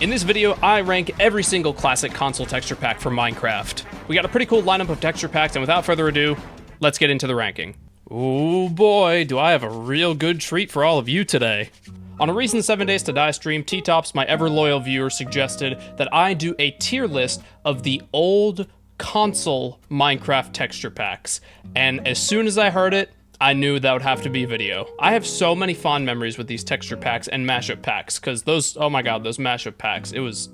In this video, I rank every single classic console texture pack for Minecraft. We got a pretty cool lineup of texture packs, and without further ado, let's get into the ranking. Oh boy, do I have a real good treat for all of you today. On a recent 7 Days to Die stream, T-Tops, my ever-loyal viewer, suggested that I do a tier list of the old console Minecraft texture packs, and as soon as I heard it, I knew that would have to be a video. I have so many fond memories with these texture packs and mashup packs, because those, oh my god, those mashup packs, it was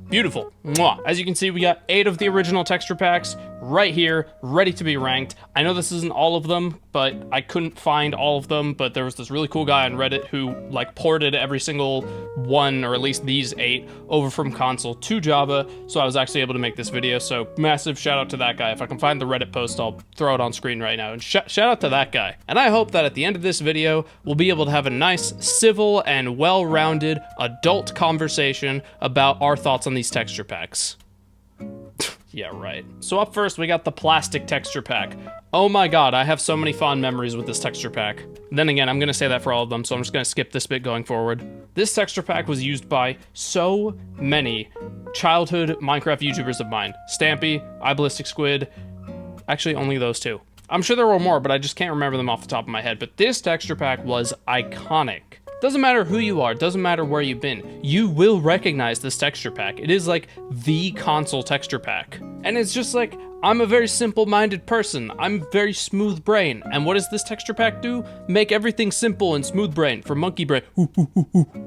beautiful. Mwah. As you can see, we got 8 of the original texture packs right here, ready to be ranked. I know this isn't all of them, but I couldn't find all of them, but there was this really cool guy on Reddit who, like, ported every single one, or at least these 8, over from console to Java, so I was actually able to make this video, so massive shout out to that guy. If I can find the Reddit post, I'll throw it on screen right now, and shout out to that guy. And I hope that at the end of this video, we'll be able to have a nice, civil, and well-rounded adult conversation about our thoughts on these texture packs. Yeah, right. So up first, we got the plastic texture pack. Oh my god, I have so many fond memories with this texture pack. Then again, I'm gonna say that for all of them, so I'm just gonna skip this bit going forward. This texture pack was used by so many childhood Minecraft YouTubers of mine. Stampy, iBallistic Squid, actually only those 2. I'm sure there were more, but I just can't remember them off the top of my head, but this texture pack was iconic. Doesn't matter who you are, doesn't matter where you've been, you will recognize this texture pack. It is like the console texture pack. And it's just like, I'm a very simple-minded person. I'm very smooth brain. And what does this texture pack do? Make everything simple and smooth brain for monkey brain.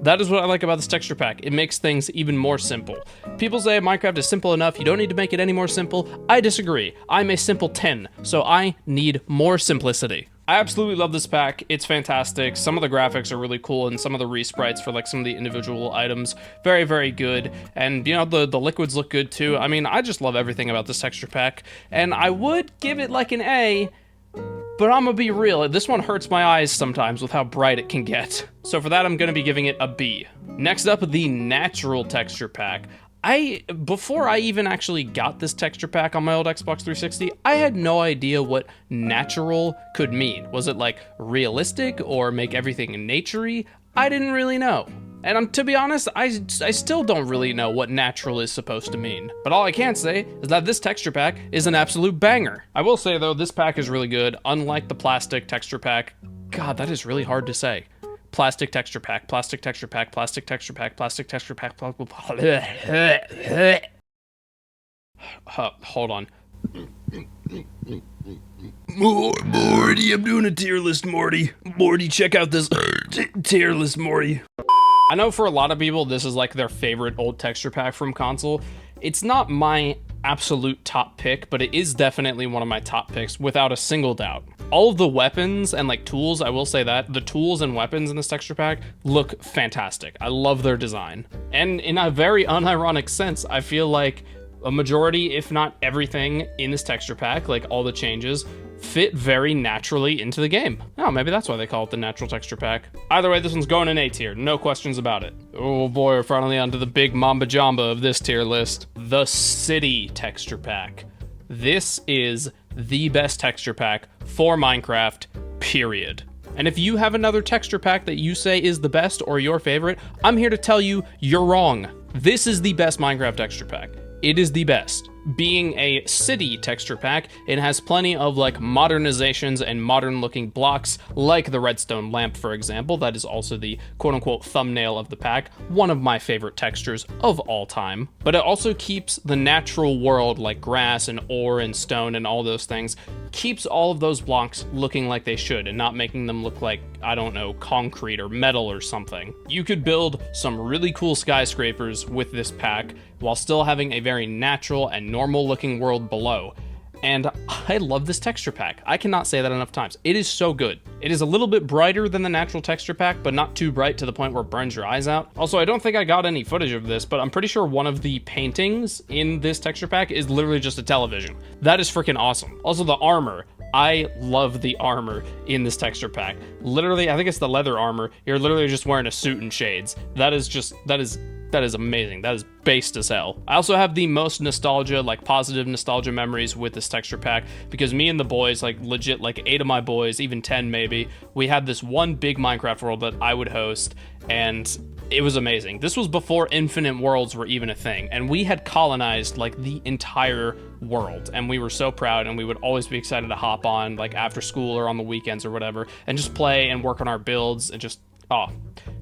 That is what I like about this texture pack. It makes things even more simple. People say Minecraft is simple enough, you don't need to make it any more simple. I disagree. I'm a simpleton, so I need more simplicity. I absolutely love this pack. It's fantastic. Some of the graphics are really cool, and some of the resprites for like some of the individual items, very, very good. And you know, the liquids look good too. I mean, I just love everything about this texture pack, and I would give it like an A, but I'm gonna be real, this one hurts my eyes sometimes with how bright it can get. So for that, I'm gonna be giving it a B. Next up, the natural texture pack. Before I even actually got this texture pack on my old Xbox 360, I had no idea what natural could mean. Was it like realistic or make everything naturey? I didn't really know. And to be honest, I still don't really know what natural is supposed to mean. But all I can say is that this texture pack is an absolute banger. I will say though, this pack is really good, unlike the plastic texture pack. God, that is really hard to say. Plastic texture pack, plastic texture pack, plastic texture pack, plastic texture pack, hold on. Morty, I'm doing a tier list, Morty. Morty, check out this tier list, Morty. I know for a lot of people, this is like their favorite old texture pack from console. It's not my absolute top pick, but it is definitely one of my top picks without a single doubt. All of the weapons and like tools, I will say that, the tools and weapons in this texture pack look fantastic. I love their design. And in a very unironic sense, I feel like a majority, if not everything in this texture pack, like all the changes, fit very naturally into the game. Oh, maybe that's why they call it the natural texture pack. Either way, this one's going in A tier, no questions about it. Oh boy, we're finally onto the big mamba jamba of this tier list. The city texture pack. This is the best texture pack for Minecraft, period. And if you have another texture pack that you say is the best or your favorite, I'm here to tell you you're wrong. This is the best Minecraft texture pack. It is the best. Being a city texture pack, it has plenty of like modernizations and modern looking blocks, like the redstone lamp, for example. That is also the quote unquote thumbnail of the pack, one of my favorite textures of all time. But it also keeps the natural world, like grass and ore and stone and all those things, keeps all of those blocks looking like they should and not making them look like, I don't know, concrete or metal or something. You could build some really cool skyscrapers with this pack while still having a very natural and normal looking world below. And I love this texture pack. I cannot say that enough times. It is so good. It is a little bit brighter than the natural texture pack, but not too bright to the point where it burns your eyes out. Also, I don't think I got any footage of this, but I'm pretty sure one of the paintings in this texture pack is literally just a television. That is freaking awesome. Also, the armor. I love the armor in this texture pack. Literally, I think it's the leather armor. You're literally just wearing a suit and shades. That is amazing. That is based as hell. I also have the most nostalgia, like positive nostalgia memories with this texture pack, because me and the boys, like legit, like 8 of my boys, even 10 maybe, we had this one big Minecraft world that I would host, and It was amazing. This was before infinite worlds were even a thing, and we had colonized like the entire world, and we were so proud, and we would always be excited to hop on like after school or on the weekends or whatever and just play and work on our builds and just, oh,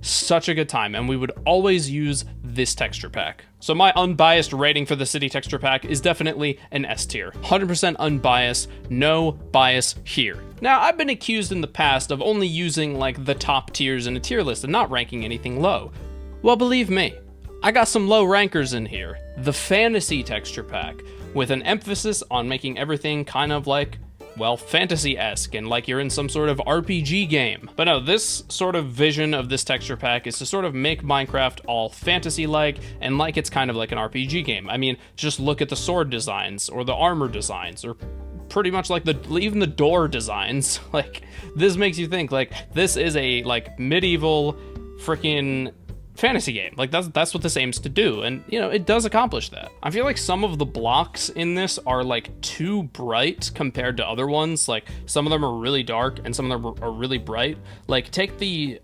such a good time. And we would always use this texture pack. So my unbiased rating for the city texture pack is definitely an S tier. 100% unbiased, no bias here. Now, I've been accused in the past of only using like the top tiers in a tier list and not ranking anything low. Well, believe me, I got some low rankers in here. The fantasy texture pack, with an emphasis on making everything kind of like, well, fantasy-esque and like you're in some sort of RPG game. But no, this sort of vision of this texture pack is to sort of make Minecraft all fantasy-like and like it's kind of like an RPG game. I mean, just look at the sword designs or the armor designs or pretty much like even the door designs. Like, this makes you think like this is a like medieval freaking fantasy game. Like that's what this aims to do, and you know, it does accomplish that. I feel like some of the blocks in this are like too bright compared to other ones. Like some of them are really dark and some of them are really bright. Like take these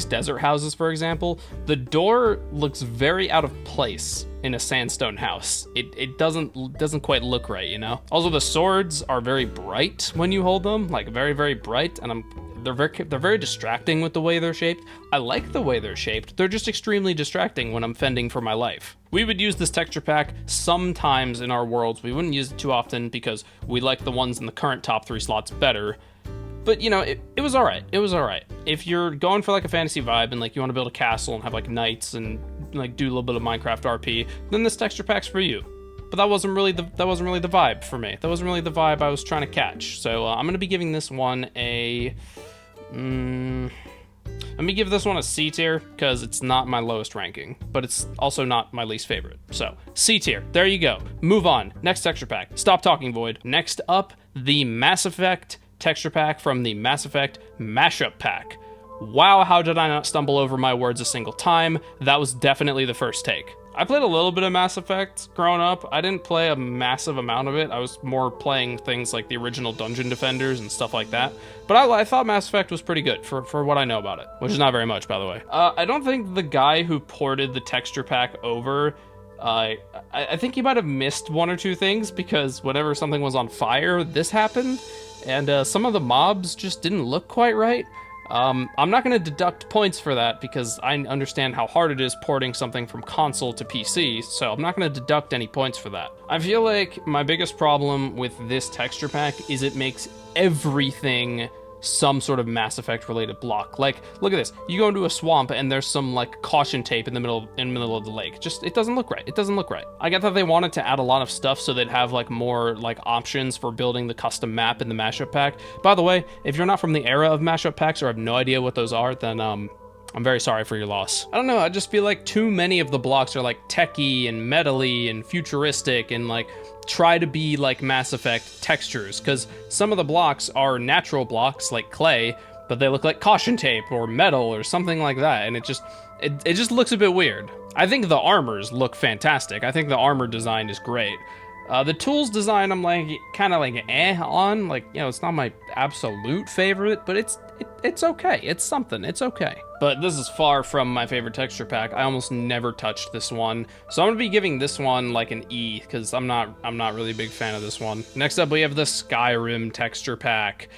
desert houses for example. The door looks very out of place in a sandstone house. It doesn't quite look right, you know? Also, the swords are very bright when you hold them, like very, very bright, and they're very distracting with the way they're shaped. I like the way they're shaped. They're just extremely distracting when I'm fending for my life. We would use this texture pack sometimes in our worlds. We wouldn't use it too often because we like the ones in the current top 3 slots better. But you know, it was all right. It was all right. If you're going for like a fantasy vibe and like you want to build a castle and have like knights and like do a little bit of Minecraft RP, then this texture pack's for you. But that wasn't really the vibe for me. That wasn't really the vibe I was trying to catch. So I'm gonna be giving this one a. Let me give this one a C tier because it's not my lowest ranking, but it's also not my least favorite. So C tier, there you go. Move on. Next texture pack. Stop talking, Void. Next up, the Mass Effect texture pack from the Mass Effect Mashup Pack. Wow, how did I not stumble over my words a single time? That was definitely the first take. I played a little bit of Mass Effect growing up. I didn't play a massive amount of it. I was more playing things like the original Dungeon Defenders and stuff like that. But I thought Mass Effect was pretty good for what I know about it, which is not very much, by the way. I don't think the guy who ported the texture pack over, I think he might have missed one or two things, because whenever something was on fire, this happened. And some of the mobs just didn't look quite right. I'm not going to deduct points for that because I understand how hard it is porting something from console to PC, so I'm not going to deduct any points for that. I feel like my biggest problem with this texture pack is it makes everything some sort of Mass Effect related block. Like, look at this. You go into a swamp and there's some like caution tape in the middle of the lake. Just, it doesn't look right. It doesn't look right. I get that they wanted to add a lot of stuff so they'd have like more like options for building the custom map in the mashup pack. By the way, if you're not from the era of mashup packs or have no idea what those are, then I'm very sorry for your loss. I don't know, I just feel like too many of the blocks are like techy and metally and futuristic and like try to be like Mass Effect textures, because some of the blocks are natural blocks like clay, but they look like caution tape or metal or something like that, and it just looks a bit weird. I think the armors look fantastic. I think the armor design is great. The tools design, I'm like kind of like on, like, you know, it's not my absolute favorite, but it's okay. It's something. It's okay. But this is far from my favorite texture pack. I almost never touched this one, so I'm gonna be giving this one like an E because I'm not really a big fan of this one. Next up, we have the Skyrim texture pack.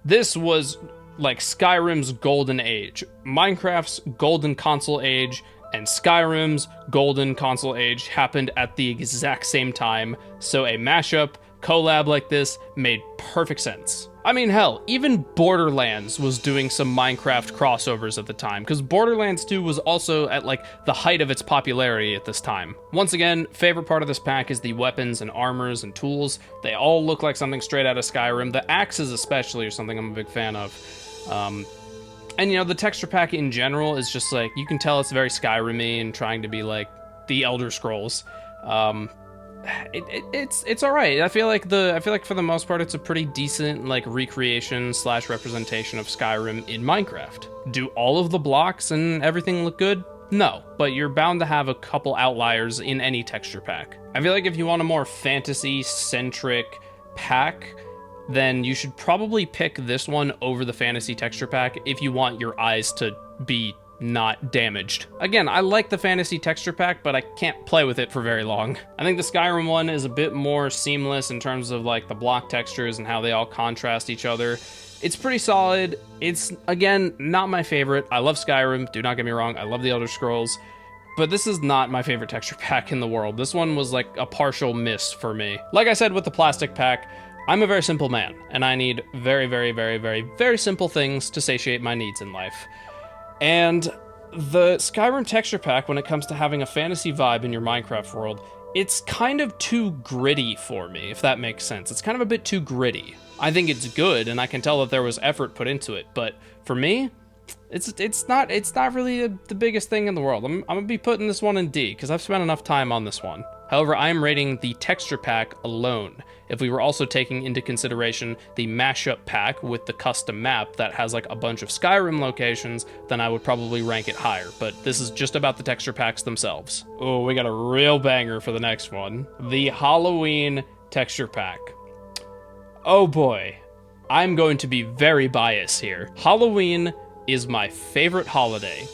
This was like Skyrim's golden age, Minecraft's golden console age, and Skyrim's golden console age happened at the exact same time, so a mashup collab like this made perfect sense. I mean, hell, even Borderlands was doing some Minecraft crossovers at the time, because Borderlands 2 was also at like the height of its popularity at this time. Once again, favorite part of this pack is the weapons and armors and tools. They all look like something straight out of Skyrim. The axes especially are something I'm a big fan of. And you know, the texture pack in general is just like, you can tell it's very Skyrim-y and trying to be like the Elder Scrolls. It's all right. I feel like for the most part, it's a pretty decent like recreation / representation of Skyrim in Minecraft. Do all of the blocks and everything look good? No, but you're bound to have a couple outliers in any texture pack. I feel like if you want a more fantasy-centric pack, then you should probably pick this one over the fantasy texture pack if you want your eyes to be not damaged. Again, I like the fantasy texture pack, but I can't play with it for very long. I think the Skyrim one is a bit more seamless in terms of like the block textures and how they all contrast each other. It's pretty solid. It's, again, not my favorite. I love Skyrim, do not get me wrong. I love the Elder Scrolls, but this is not my favorite texture pack in the world. This one was like a partial miss for me. Like I said with the plastic pack, I'm a very simple man, and I need very, very, very, very, very simple things to satiate my needs in life. And the Skyrim texture pack, when it comes to having a fantasy vibe in your Minecraft world, it's kind of too gritty for me, if that makes sense. It's kind of a bit too gritty. I think it's good, and I can tell that there was effort put into it, but for me, it's not really the biggest thing in the world. I'm gonna be putting this one in D, because I've spent enough time on this one. However, I am rating the texture pack alone. If we were also taking into consideration the mashup pack with the custom map that has like a bunch of Skyrim locations, then I would probably rank it higher. But this is just about the texture packs themselves. Oh, we got a real banger for the next one. The Halloween texture pack. Oh boy, I'm going to be very biased here. Halloween is my favorite holiday.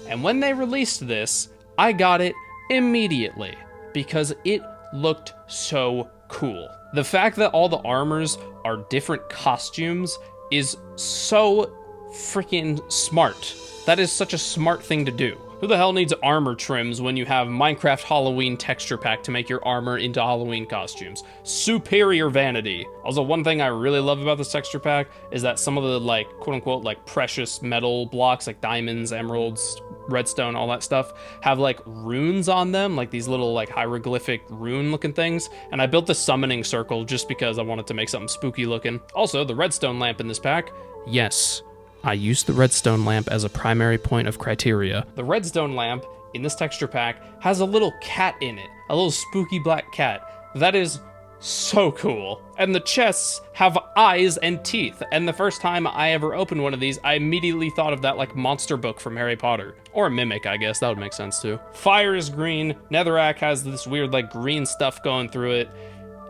And when they released this, I got it immediately because it looked so cool. The fact that all the armors are different costumes is so freaking smart. That is such a smart thing to do. Who the hell needs armor trims when you have Minecraft Halloween texture pack to make your armor into Halloween costumes? Superior vanity. Also, one thing I really love about this texture pack is that some of the like quote unquote like precious metal blocks like diamonds, emeralds, redstone, all that stuff have like runes on them, like these little like hieroglyphic rune looking things. And I built the summoning circle just because I wanted to make something spooky looking. Also, the redstone lamp in this pack, yes, I used the redstone lamp as a primary point of criteria. The redstone lamp in this texture pack has a little cat in it, a little spooky black cat. That is so cool. And the chests have eyes and teeth. And the first time I ever opened one of these, I immediately thought of that like monster book from Harry Potter. Or a mimic, I guess, that would make sense too. Fire is green, netherrack has this weird like green stuff going through it.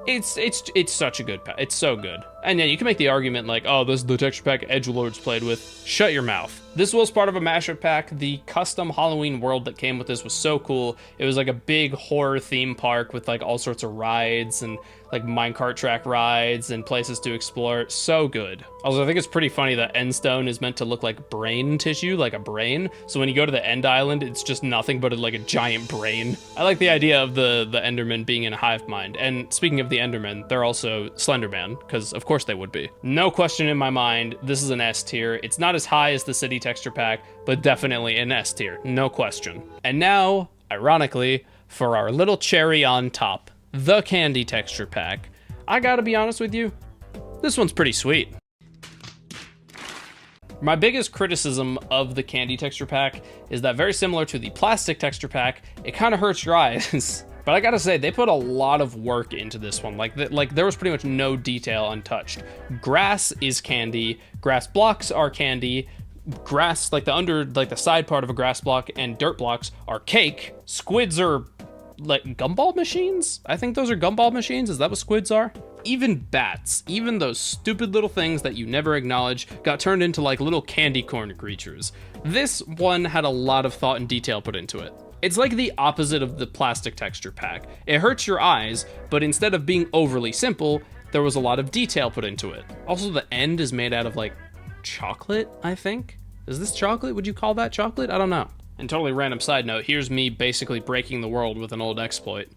It's such a good pack. It's so good. And yeah, you can make the argument like, oh, this is the texture pack edgelords played with. Shut your mouth. This was part of a mashup pack. The custom Halloween world that came with this was so cool. It was like a big horror theme park with like all sorts of rides and like minecart track rides and places to explore. So good. Also, I think it's pretty funny that Endstone is meant to look like brain tissue, like a brain. So when you go to the End Island, it's just nothing but like a giant brain. I like the idea of the Enderman being in a hive mind. And speaking of the Enderman, they're also Slenderman, because of course they would be. No question in my mind, this is an S tier. It's not as high as the city texture pack, but definitely an S tier, no question. And now, ironically, for our little cherry on top, the candy texture pack. I gotta be honest with you, this one's pretty sweet. My biggest criticism of the candy texture pack is that, very similar to the plastic texture pack, it kind of hurts your eyes. But I gotta say, they put a lot of work into this one. Like there was pretty much no detail untouched. Grass is candy, grass blocks are candy, grass, like the side part of a grass block and dirt blocks are cake. Squids are like gumball machines? I think those are gumball machines. Is that what squids are? Even bats, even those stupid little things that you never acknowledge, got turned into like little candy corn creatures. This one had a lot of thought and detail put into it. It's like the opposite of the plastic texture pack. It hurts your eyes, but instead of being overly simple, there was a lot of detail put into it. Also, the end is made out of like chocolate, I think. Is this chocolate? Would you call that chocolate? I don't know. And totally random side note, here's me basically breaking the world with an old exploit.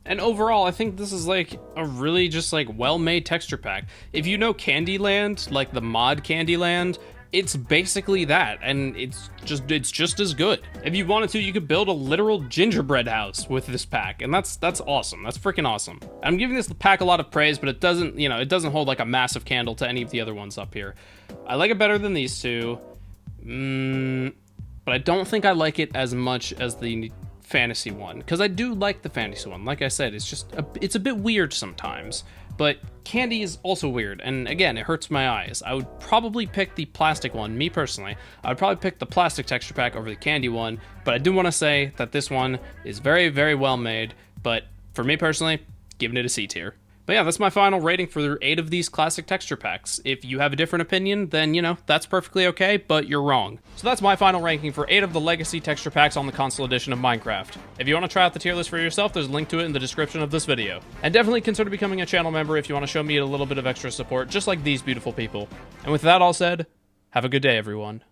And overall, I think this is like a really just like well-made texture pack. If you know Candyland, like the mod Candyland, it's basically that, and it's just as good. If you wanted to, you could build a literal gingerbread house with this pack, and that's awesome. That's freaking awesome. I'm giving this pack a lot of praise, but it doesn't, it doesn't hold like a massive candle to any of the other ones up here. I like it better than these two, but I don't think I like it as much as the fantasy one, because I do like the fantasy one. Like I said, it's a bit weird sometimes, but candy is also weird, and again, it hurts my eyes. I would probably pick the plastic one, me personally. I would probably pick the plastic texture pack over the candy one, but I do want to say that this one is very, very well made, but for me personally, giving it a C tier. But yeah, that's my final rating for 8 of these classic texture packs. If you have a different opinion, then, that's perfectly okay, but you're wrong. So that's my final ranking for 8 of the legacy texture packs on the console edition of Minecraft. If you want to try out the tier list for yourself, there's a link to it in the description of this video. And definitely consider becoming a channel member if you want to show me a little bit of extra support, just like these beautiful people. And with that all said, have a good day, everyone.